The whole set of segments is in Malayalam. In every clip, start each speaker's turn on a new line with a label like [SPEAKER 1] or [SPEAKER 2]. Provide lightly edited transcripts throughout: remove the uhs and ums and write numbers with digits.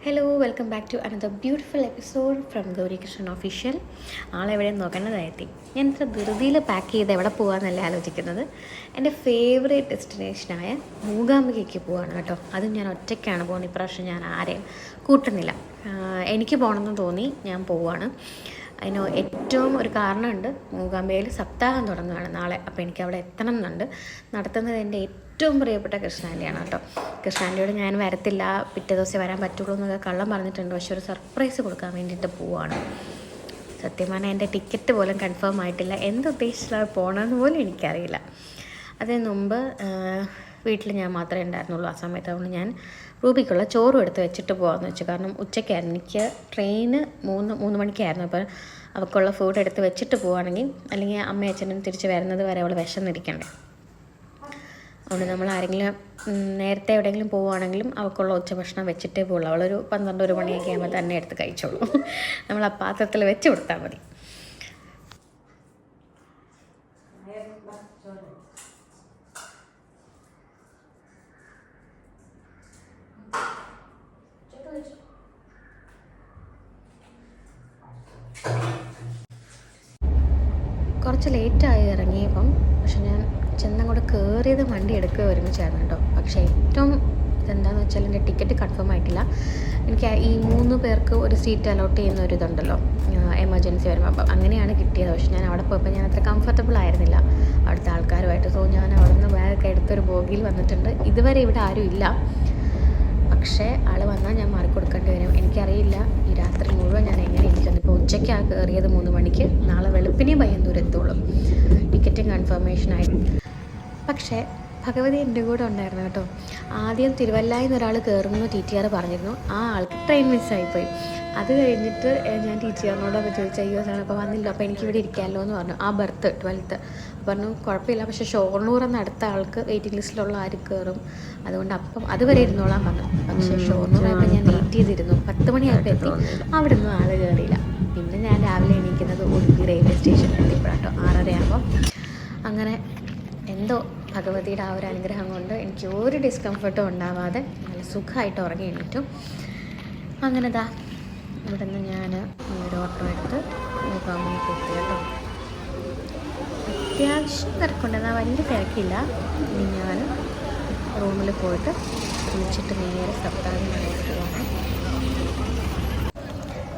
[SPEAKER 1] Hello welcome back to another beautiful episode from Gauri Krishnan official. ആളെവിടെയും നോക്കേണ്ടതായെത്തി. ഞാൻ ഇത്ര ധൃതിയിൽ പാക്ക് ചെയ്ത് എവിടെ പോകാമെന്നല്ല ആലോചിക്കുന്നത്. എൻ്റെ ഫേവറേറ്റ് ഡെസ്റ്റിനേഷനായ മൂകാംബികയ്ക്ക് പോവാണ് കേട്ടോ. അതും ഞാൻ ഒറ്റയ്ക്കാണ് പോകുന്നത്. ഇപ്രാവശ്യം ഞാൻ ആരെയും കൂട്ടുന്നില്ല. എനിക്ക് പോകണമെന്ന് തോന്നി, ഞാൻ പോവുകയാണ്. അതിന് ഏറ്റവും ഒരു കാരണമുണ്ട്. മൂകാംബികയിൽ സപ്താഹം തുടങ്ങുകയാണ് നാളെ. അപ്പോൾ എനിക്ക് അവിടെ എത്തണം എന്നുണ്ട്. നടത്തുന്നത് എൻ്റെ ഏറ്റവും പ്രിയപ്പെട്ട കൃഷ്ണാൻ്റിയാണ് കേട്ടോ. കൃഷ്ണാൻ്റിയോട് ഞാൻ വരത്തില്ല, പിറ്റേ ദിവസം വരാൻ പറ്റുള്ളൂ എന്നൊക്കെ കള്ളം പറഞ്ഞിട്ടുണ്ട്. പക്ഷെ ഒരു സർപ്രൈസ് കൊടുക്കാൻ വേണ്ടിയിട്ട് പോവുകയാണ്. സത്യം പറഞ്ഞാൽ എൻ്റെ ടിക്കറ്റ് പോലും കൺഫേം ആയിട്ടില്ല. എന്തുദ്ദേശിച്ചാണ് പോകണമെന്ന് പോലും എനിക്കറിയില്ല. അതിന് മുമ്പ് വീട്ടിൽ ഞാൻ മാത്രമേ ഉണ്ടായിരുന്നുള്ളൂ ആ സമയത്ത്. അതുകൊണ്ട് ഞാൻ റൂബിക്കുള്ള ചോറും എടുത്ത് വെച്ചിട്ട് പോകാമെന്ന് വെച്ചു. കാരണം ഉച്ചയ്ക്കായിരുന്നു, എനിക്ക് ട്രെയിന് മൂന്ന് മണിക്കായിരുന്നു. അപ്പോൾ അവൾക്കുള്ള ഫുഡ് എടുത്ത് വെച്ചിട്ട് പോവുകയാണെങ്കിൽ അല്ലെങ്കിൽ അമ്മയും അച്ഛനും തിരിച്ച് വരുന്നത് വരെ അവൾ വിശന്നിരിക്കണ്ടേ. അതുകൊണ്ട് നമ്മൾ ആരെങ്കിലും നേരത്തെ എവിടെയെങ്കിലും പോവുകയാണെങ്കിലും അവൾക്കുള്ള ഉച്ചഭക്ഷണം വെച്ചിട്ടേ പോകുള്ളൂ. അവളൊരു 12-1 മണിയൊക്കെ ആകുമ്പോൾ തന്നെ എടുത്ത് കഴിച്ചോളൂ. നമ്മൾ ആ പാത്രത്തിൽ വെച്ച് കൊടുത്താൽ മതി. കുറച്ച് ലേറ്റായി ഇറങ്ങിയപ്പം. പക്ഷെ ഞാൻ ചെന്നങ്ങോട്ട് കയറിയത് വണ്ടി എടുക്കുക ഒരുമിച്ചായിരുന്നു കേട്ടോ. പക്ഷേ ഏറ്റവും ഇതെന്താണെന്ന് വെച്ചാൽ എൻ്റെ ടിക്കറ്റ് കൺഫേം ആയിട്ടില്ല. എനിക്ക് ഈ 3 പേർക്ക് ഒരു സീറ്റ് അലോട്ട് ചെയ്യുന്ന ഒരു ഇതുണ്ടല്ലോ, എമർജൻസി വരുമ്പോൾ. അപ്പം അങ്ങനെയാണ് കിട്ടിയത്. പക്ഷെ ഞാൻ അവിടെ പോയപ്പോൾ ഞാൻ അത്ര കംഫർട്ടബിൾ ആയിരുന്നില്ല അവിടുത്തെ ആൾക്കാരുമായിട്ട്. സോ ഞാൻ അവിടെ നിന്ന് ബാഗൊക്കെ എടുത്തൊരു ബോഗിയിൽ വന്നിട്ടുണ്ട്. ഇതുവരെ ഇവിടെ ആരും ഇല്ല. പക്ഷേ ആൾ വന്നാൽ ഞാൻ മാറിക്കൊടുക്കേണ്ടി വരും. എനിക്കറിയില്ല ഈ രാത്രി മുഴുവൻ ഞാൻ എങ്ങനെ ഇരിക്കുന്നു. ഇപ്പോൾ ഉച്ചയ്ക്കാണ് കയറിയത് 3 മണിക്ക്. നാളെ വെളുപ്പിനെ പയ്യന്നൂർ എത്തുള്ളൂ. ടിക്കറ്റും കൺഫർമേഷനായിട്ട്. പക്ഷേ ഭഗവതി എൻ്റെ കൂടെ ഉണ്ടായിരുന്നു കേട്ടോ. ആദ്യം തിരുവല്ലയിൽ നിന്ന് ഒരാൾ കയറുന്നു TTR പറഞ്ഞിരുന്നു. ആ ആൾക്ക് ട്രെയിൻ മിസ്സായിപ്പോയി. അത് കഴിഞ്ഞിട്ട് ഞാൻ TTRനോടൊക്കെ ചോദിച്ചു, അയ്യോ സാർ അപ്പോൾ വന്നില്ല, അപ്പോൾ എനിക്കിവിടെ ഇരിക്കാമല്ലോ എന്ന് പറഞ്ഞു. ആ ബർത്ത് 12th പറഞ്ഞു കുഴപ്പമില്ല, പക്ഷേ ഷൊർണൂർ എന്ന അടുത്ത ആൾക്ക് വെയിറ്റിംഗ് ലിസ്റ്റിലുള്ള ആര് കയറും, അതുകൊണ്ട് അപ്പം അതുവരെ ഇരുന്നോളാൻ പറഞ്ഞു. പക്ഷേ ഷൊർണൂറായപ്പോൾ ഞാൻ വെയിറ്റ് ചെയ്തിരുന്നു. 10 മണിയായപ്പോൾ എത്തി. അവിടെ ഒന്നും ആൾ കയറിയില്ല. പിന്നെ ഞാൻ രാവിലെ എണീക്കുന്നത് ഉടുപ്പി റെയിൽവേ സ്റ്റേഷനിൽ എത്തിയപ്പോഴാട്ടോ 6:30 ആകുമ്പോൾ. അങ്ങനെ എന്തോ ഭഗവതിയുടെ ആ ഒരു അനുഗ്രഹം കൊണ്ട് എനിക്ക് ഒരു ഡിസ്കംഫർട്ടും ഉണ്ടാവാതെ നല്ല സുഖമായിട്ട് ഉറങ്ങി എണീറ്റു. അങ്ങനെ ദാ ഇവിടെ നിന്ന് ഞാൻ ഒരു ഓട്ടോ എടുത്ത് മൂകാംബികയ്ക്ക് എത്തി കേട്ടോ. അത്യാവശ്യം തിരക്കുണ്ട്, എന്നാൽ വലിയ തിരക്കില്ല. ഇനി ഞാൻ റൂമിൽ പോയിട്ട് കുളിച്ചിട്ട് നേരെ സപ്താഹത്തിലേക്ക് പോകണം.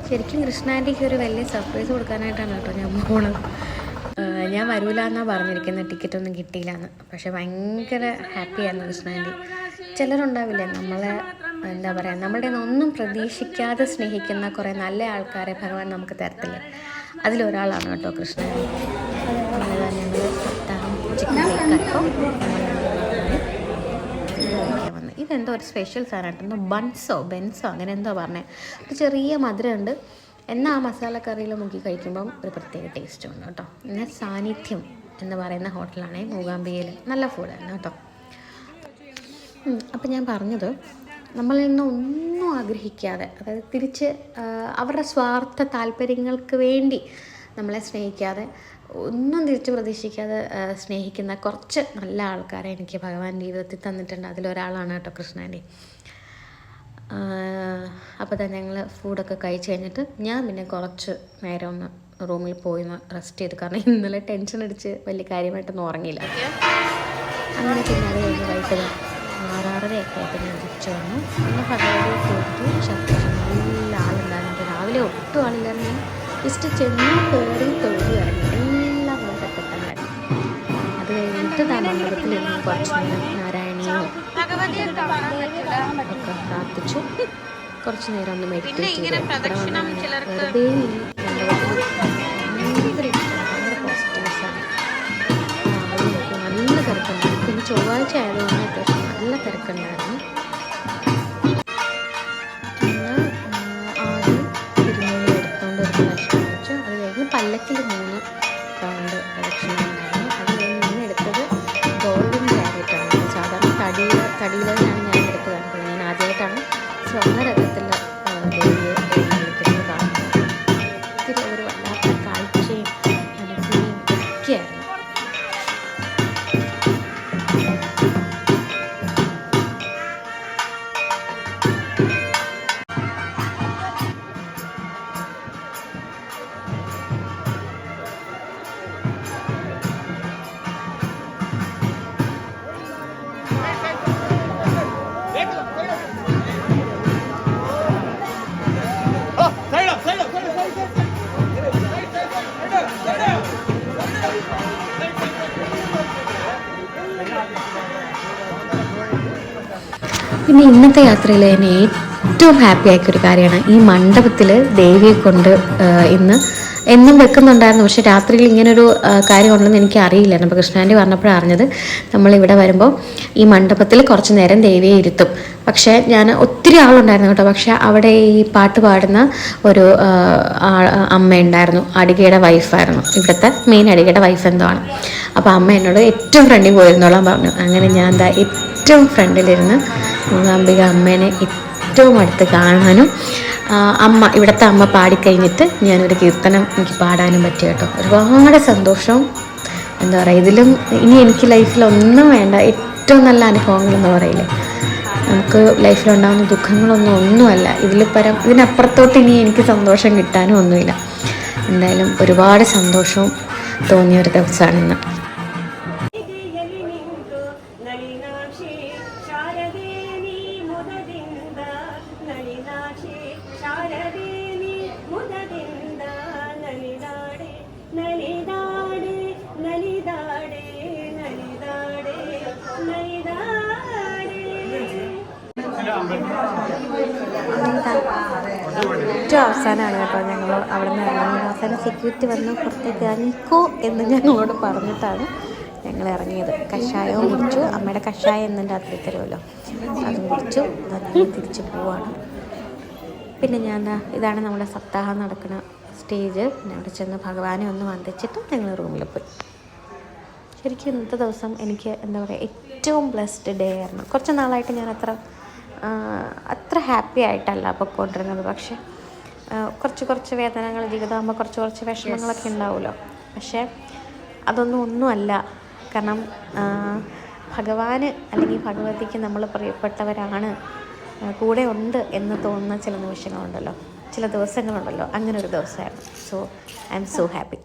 [SPEAKER 1] ശരിക്കും കൃഷ്ണാൻ്റിക്ക് ഒരു വലിയ സർപ്രൈസ് കൊടുക്കാനായിട്ടാണ് കേട്ടോ ഞാൻ പോണത്. ഞാൻ വരൂല എന്നാണ് പറഞ്ഞിരിക്കുന്നത്, ടിക്കറ്റൊന്നും കിട്ടിയില്ല എന്ന്. പക്ഷെ ഭയങ്കര ഹാപ്പിയായിരുന്നു കൃഷ്ണാൻ്റി. ചിലരുണ്ടാവില്ലേ നമ്മളെ എന്താ പറയുക, നമ്മളുടെ ഒന്നും പ്രതീക്ഷിക്കാതെ സ്നേഹിക്കുന്ന കുറേ നല്ല ആൾക്കാരെ ഭഗവാൻ നമുക്ക് തരത്തില്ലേ. അതിലൊരാളാണ് കേട്ടോ കൃഷ്ണാൻ്റി. അങ്ങനെ ഞങ്ങൾ സപ്താഹം ചിക്കൻ കേക്കായപ്പോൾ വന്ന് ഇതെന്തോ ഒരു സ്പെഷ്യൽ സാധനമായിട്ട്, എന്തോ ബെൻസോ അങ്ങനെ എന്തോ പറഞ്ഞത്. ഒരു ചെറിയ മധുരമുണ്ട്. എന്നാൽ ആ മസാല കറിയിൽ മുക്കി കഴിക്കുമ്പം ഒരു പ്രത്യേക ടേസ്റ്റ് ഉണ്ട് കേട്ടോ. എന്നാൽ സാന്നിധ്യം എന്ന് പറയുന്ന ഹോട്ടലാണ് മൂകാംബികയിൽ. നല്ല ഫുഡാണ് കേട്ടോ. അപ്പം ഞാൻ പറഞ്ഞത്, നമ്മളിൽ നിന്ന് ഒന്നും ആഗ്രഹിക്കാതെ, അതായത് തിരിച്ച് അവരുടെ സ്വാർത്ഥ താല്പര്യങ്ങൾക്ക് വേണ്ടി നമ്മളെ സ്നേഹിക്കാതെ, ഒന്നും തിരിച്ച് പ്രതീക്ഷിക്കാതെ സ്നേഹിക്കുന്ന കുറച്ച് നല്ല ആൾക്കാരെ എനിക്ക് ഭഗവാൻ ജീവിതത്തിൽ തന്നിട്ടുണ്ട്. അതിലൊരാളാണ് കേട്ടോ കൃഷ്ണാൻ്റി. അപ്പോൾ തന്നെ ഞങ്ങൾ ഫുഡൊക്കെ കഴിച്ച് കഴിഞ്ഞിട്ട് ഞാൻ പിന്നെ കുറച്ച് നേരം ഒന്ന് റൂമിൽ പോയി റെസ്റ്റ് ചെയ്തു. കാരണം ഇന്നലെ ടെൻഷൻ അടിച്ച് വലിയ കാര്യമായിട്ടൊന്നും ഉറങ്ങിയില്ല. അങ്ങനെ പിന്നെ അത് കഴിഞ്ഞ് വൈകിട്ട് 6:30 ആയപ്പോൾ ഞാൻ തിരിച്ചു വന്നു. പിന്നെ ഭഗവതി തൊട്ടു ശത്രു നല്ല ആളുണ്ടായിരുന്നു. രാവിലെ ഒട്ടും ആളില്ലായിരുന്നു. ഞാൻ ജസ്റ്റ് ചെന്ന് കയറി തൊഴുതു ഇറങ്ങി. എല്ലാം വളരെ പെട്ടെന്നായിരുന്നു. അത് കഴിഞ്ഞിട്ട് മണ്ഡപത്തിൽ ഇരുന്ന് കുറച്ച് നേരം നാരായണീയോ ഒക്കെ പ്രാർത്ഥിച്ചു. കുറച്ച് നേരം ഒന്ന് മെഡിറ്റേറ്റ് ചെയ്ത് വെറുതെ ഭയങ്കര ഇഷ്ടമാണ്, ഭയങ്കര പോസിറ്റീവ്സാണ്. അത് എനിക്ക് നല്ല തിരക്കുണ്ടായിരുന്നു. പിന്നെ ചൊവ്വാഴ്ച ആയതുകൊണ്ട് അത്യാവശ്യം നല്ല തിരക്കുണ്ടായിരുന്നു. പിന്നെ ആദ്യം തിരുമേനി എടുത്തുകൊണ്ട് ഒരു പ്രദക്ഷിണം വെച്ചു. അത് കഴിഞ്ഞ് പല്ലക്കിൽ 3 റൗണ്ട് പ്രദക്ഷിണം ഉണ്ടായിരുന്നു. അത് കഴിഞ്ഞ് എടുത്തത് ഗോൾഡൻ ചാരിയറ്റാണ്. സാധാരണ തടിയിലാണ് ഞാൻ എടുത്ത് കണ്ടത്. ഞാൻ ആദ്യമായിട്ടാണ് സ്വർണ്ണരഥത്തിൽ ദേവിയെ എഴുന്നള്ളിക്കുന്നത് കാണുന്നത്. ഒത്തിരി ഒരു വല്ലാത്ത കാഴ്ചയും അനുഭൂതിയും ഒക്കെയായിരുന്നു. പിന്നെ ഇന്നത്തെ യാത്രയിൽ എന്നെ ഏറ്റവും ഹാപ്പി ആക്കിയൊരു കാര്യമാണ് ഈ മണ്ഡപത്തിൽ ദേവിയെ കൊണ്ട് ഇന്ന് എന്നും വെക്കുന്നുണ്ടായിരുന്നു. പക്ഷെ രാത്രിയിൽ ഇങ്ങനൊരു കാര്യമുണ്ടെന്ന് എനിക്ക് അറിയില്ലായിരുന്നു. അപ്പോൾ കൃഷ്ണാൻ്റെ പറഞ്ഞപ്പോഴാണ് അറിഞ്ഞത്. നമ്മളിവിടെ വരുമ്പോൾ ഈ മണ്ഡപത്തിൽ കുറച്ച് നേരം ദേവിയെ ഇരുത്തും. പക്ഷേ ഞാൻ ഒത്തിരി ആളുണ്ടായിരുന്നു കേട്ടോ. പക്ഷേ അവിടെ ഈ പാട്ട് പാടുന്ന ഒരു അമ്മ ഉണ്ടായിരുന്നു. അടികയുടെ വൈഫായിരുന്നു, ഇവിടുത്തെ മെയിൻ അടികയുടെ വൈഫ് എന്തോ ആണ്. അപ്പോൾ അമ്മ എന്നോട് ഏറ്റവും ഫ്രണ്ടിൽ പോയിരുന്നോളാൻ പറഞ്ഞു. അങ്ങനെ ഞാൻ എന്താ ഏറ്റവും ഫ്രണ്ടിലിരുന്ന് മൂകാംബിക അമ്മേനെ ഏറ്റവും അടുത്ത് കാണാനും ഇവിടുത്തെ അമ്മ പാടിക്കഴിഞ്ഞിട്ട് ഞാനൊരു കീർത്തനം എനിക്ക് പാടാനും പറ്റി കേട്ടോ. ഒരുപാട് സന്തോഷം. എന്താ പറയുക, ഇതിലും ഇനി എനിക്ക് ലൈഫിലൊന്നും വേണ്ട ഏറ്റവും നല്ല അനുഭവങ്ങളെന്ന് പറയില്ലേ, നമുക്ക് ലൈഫിലുണ്ടാകുന്ന ഒന്നുമല്ല ഇതിനപ്പുറത്തോട്ട് ഇനി എനിക്ക് സന്തോഷം കിട്ടാനും ഒന്നുമില്ല. എന്തായാലും ഒരുപാട് സന്തോഷവും തോന്നിയൊരു ദിവസമാണിന്ന്. ഏറ്റവും അവസാനമാണ് കേട്ടോ ഞങ്ങൾ അവിടെ നിന്ന് ഇറങ്ങിയത്. അവസാനം സെക്യൂരിറ്റി വന്ന് പുറത്തേക്ക് ഇറങ്ങിക്കോ എന്ന് ഞങ്ങളോട് പറഞ്ഞിട്ടാണ് ഞങ്ങൾ ഇറങ്ങിയത്. കഷായവും കുടിച്ചു. അമ്മയുടെ കഷായം എന്നും രാത്രി തരുമല്ലോ, അതും കുടിച്ചു. ഞങ്ങൾ തിരിച്ചു പോവാണ്. പിന്നെ ഇതാണ് നമ്മുടെ സപ്താഹം നടക്കുന്ന സ്റ്റേജ്. പിന്നെ അവിടെ ചെന്ന് ഭഗവാനെ ഒന്ന് വന്ദിച്ചിട്ട് ഞങ്ങൾ റൂമിൽ പോയി. ശരിക്കും ഇന്നത്തെ ദിവസം എനിക്ക് എന്താ പറയുക, ഏറ്റവും ബ്ലെസ്ഡ് ഡേ ആയിരുന്നു. കുറച്ച് നാളായിട്ട് ഞാൻ അത്ര ഹാപ്പി ആയിട്ടല്ല പൊയ്ക്കൊണ്ടിരുന്നത്. പക്ഷേ കുറച്ച് വേദനകൾ, ജീവിതമാകുമ്പോൾ കുറച്ച് വിഷമങ്ങളൊക്കെ ഉണ്ടാവുമല്ലോ. പക്ഷേ ഒന്നുമല്ല. കാരണം ഭഗവാന് അല്ലെങ്കിൽ ഭഗവതിക്ക് നമ്മൾ പ്രിയപ്പെട്ടവരാണ്, കൂടെ ഉണ്ട് എന്ന് തോന്നുന്ന ചില നിമിഷങ്ങളുണ്ടല്ലോ, ചില ദിവസങ്ങളുണ്ടല്ലോ. അങ്ങനെ ഒരു ദിവസമായിരുന്നു. So I am so happy.